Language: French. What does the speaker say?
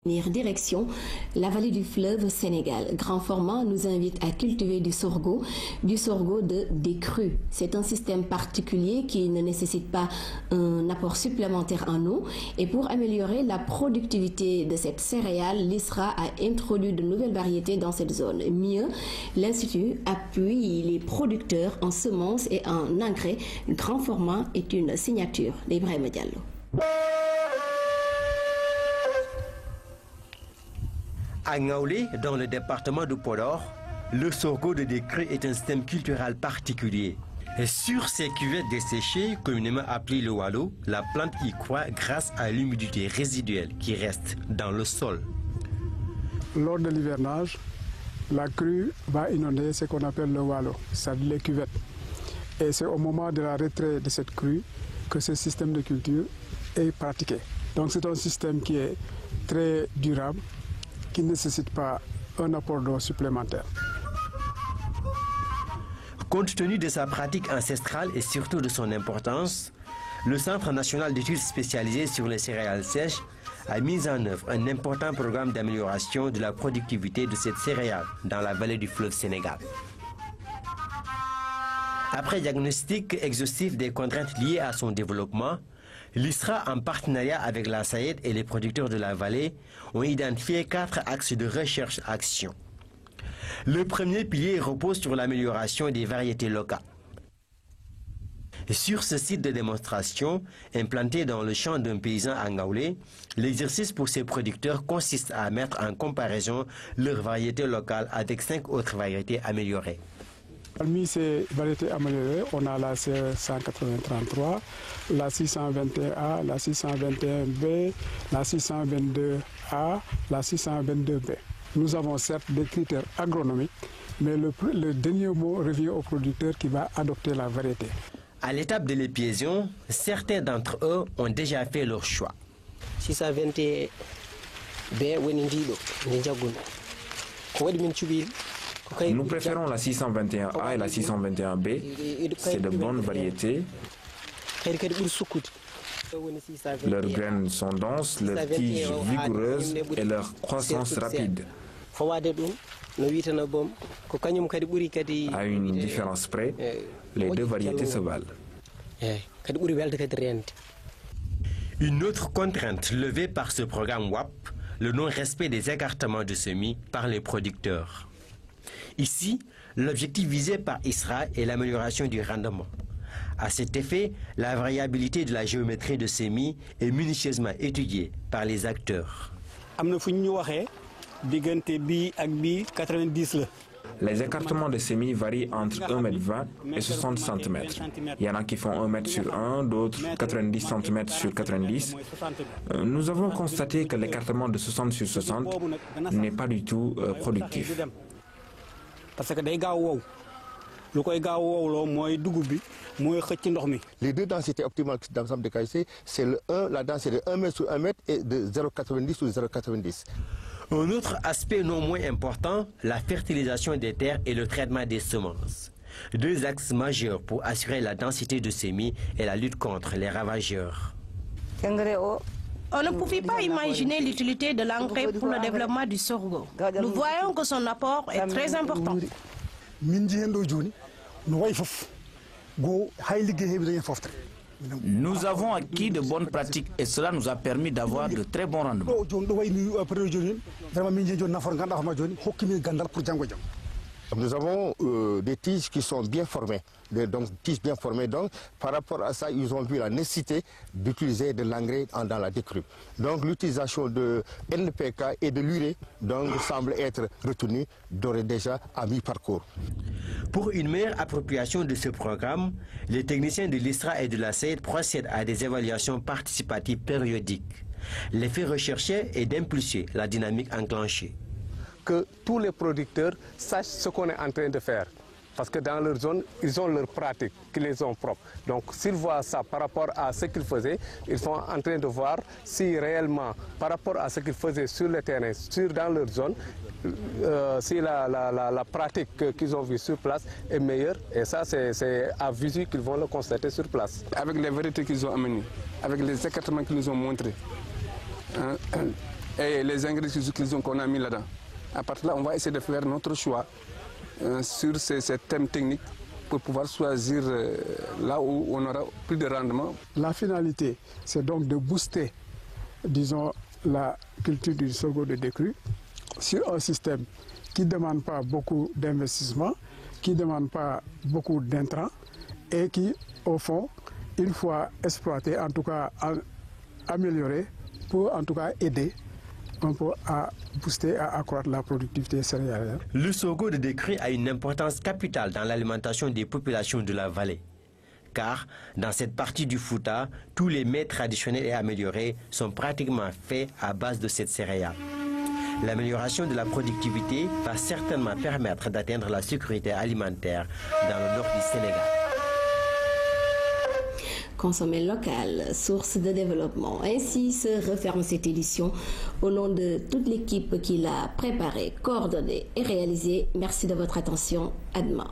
Direction la vallée du fleuve Sénégal. Grand Format nous invite à cultiver du sorgho de décrue. C'est un système particulier qui ne nécessite pas un apport supplémentaire en eau. Et pour améliorer la productivité de cette céréale, l'ISRA a introduit de nouvelles variétés dans cette zone. Mieux, l'Institut appuie les producteurs en semences et en engrais. Grand Format est une signature d'Ibrahima Diallo. À Ngaoulé, dans le département de Podor, le sorgho de décrue est un système culturel particulier. Et sur ces cuvettes desséchées, communément appelées le wallo, la plante y croît grâce à l'humidité résiduelle qui reste dans le sol. Lors de l'hivernage, la crue va inonder ce qu'on appelle le wallo, c'est-à-dire les cuvettes. Et c'est au moment de la retrait de cette crue que ce système de culture est pratiqué. Donc c'est un système qui est très durable, qui ne nécessite pas un apport d'eau supplémentaire. Compte tenu de sa pratique ancestrale et surtout de son importance, le Centre national d'études spécialisées sur les céréales sèches a mis en œuvre un important programme d'amélioration de la productivité de cette céréale dans la vallée du fleuve Sénégal. Après diagnostic exhaustif des contraintes liées à son développement, l'ISRA, en partenariat avec la SAED et les producteurs de la vallée, ont identifié 4 axes de recherche-action. Le premier pilier repose sur l'amélioration des variétés locales. Sur ce site de démonstration, implanté dans le champ d'un paysan à Ngaoulé, l'exercice pour ces producteurs consiste à mettre en comparaison leurs variétés locales avec 5 autres variétés améliorées. Parmi ces variétés améliorées, on a la CE180-33, la 621A, la 621B, la 622A, la 622B. Nous avons certes des critères agronomiques, mais le dernier mot revient au producteur qui va adopter la variété. À l'étape de l'épiation, certains d'entre eux ont déjà fait leur choix. 621B, nous préférons la 621A et la 621B. C'est de bonnes variétés. Leurs graines sont denses, leurs tiges vigoureuses et leur croissance rapide. À une différence près, les deux variétés se valent. Une autre contrainte levée par ce programme WAP, le non-respect des écartements de semis par les producteurs. Ici, l'objectif visé par ISRA est l'amélioration du rendement. À cet effet, la variabilité de la géométrie de semis est minutieusement étudiée par les acteurs. Les écartements de semis varient entre 1,20 m et 60 cm. Il y en a qui font 1 m sur 1, d'autres 90 cm sur 90. Nous avons constaté que l'écartement de 60 sur 60 n'est pas du tout productif. Les deux densités optimales d'ensemble de qualité, c'est la densité de 1 m sur 1 m et de 0,90 ou 0,90. Un autre aspect non moins important, la fertilisation des terres et le traitement des semences. 2 axes majeurs pour assurer la densité de semis et la lutte contre les ravageurs. On ne pouvait pas imaginer l'utilité de l'engrais pour le développement du sorgho. Nous voyons que son apport est très important. Nous avons acquis de bonnes pratiques et cela nous a permis d'avoir de très bons rendements. Nous avons des tiges qui sont bien formées, donc par rapport à ça, ils ont vu la nécessité d'utiliser de l'engrais dans la décrue. Donc l'utilisation de NPK et de l'urée semble être retenue d'ores et déjà à mi-parcours. Pour une meilleure appropriation de ce programme, les techniciens de l'ISRA et de la SAED procèdent à des évaluations participatives périodiques. L'effet recherché est d'impulser la dynamique enclenchée. Que tous les producteurs sachent ce qu'on est en train de faire. Parce que dans leur zone, ils ont leurs pratiques qui les ont propres. Donc s'ils voient ça par rapport à ce qu'ils faisaient, ils sont en train de voir si réellement, par rapport à ce qu'ils faisaient sur le terrain, dans leur zone, si la pratique qu'ils ont vue sur place est meilleure. Et ça, c'est à visu qu'ils vont le constater sur place. Avec les variétés qu'ils ont amenées, avec les écartements qu'ils nous ont montrés, et les ingrédients qu'ils utilisent qu'on a mis là-dedans. À partir de là, on va essayer de faire notre choix sur ces thèmes techniques pour pouvoir choisir là où on aura plus de rendement. La finalité, c'est donc de booster, disons, la culture du sorgho de décrue sur un système qui ne demande pas beaucoup d'investissement, qui ne demande pas beaucoup d'intrants et qui, au fond, une fois exploité, en tout cas amélioré, pour en tout cas aider un peu à booster, à accroître la productivité céréalière. Le sorgho de décrue a une importance capitale dans l'alimentation des populations de la vallée. Car dans cette partie du Fouta, tous les mets traditionnels et améliorés sont pratiquement faits à base de cette céréale. L'amélioration de la productivité va certainement permettre d'atteindre la sécurité alimentaire dans le nord du Sénégal. Consommer local, source de développement. Ainsi se referme cette édition. Au nom de toute l'équipe qui l'a préparée, coordonnée et réalisée, merci de votre attention. À demain.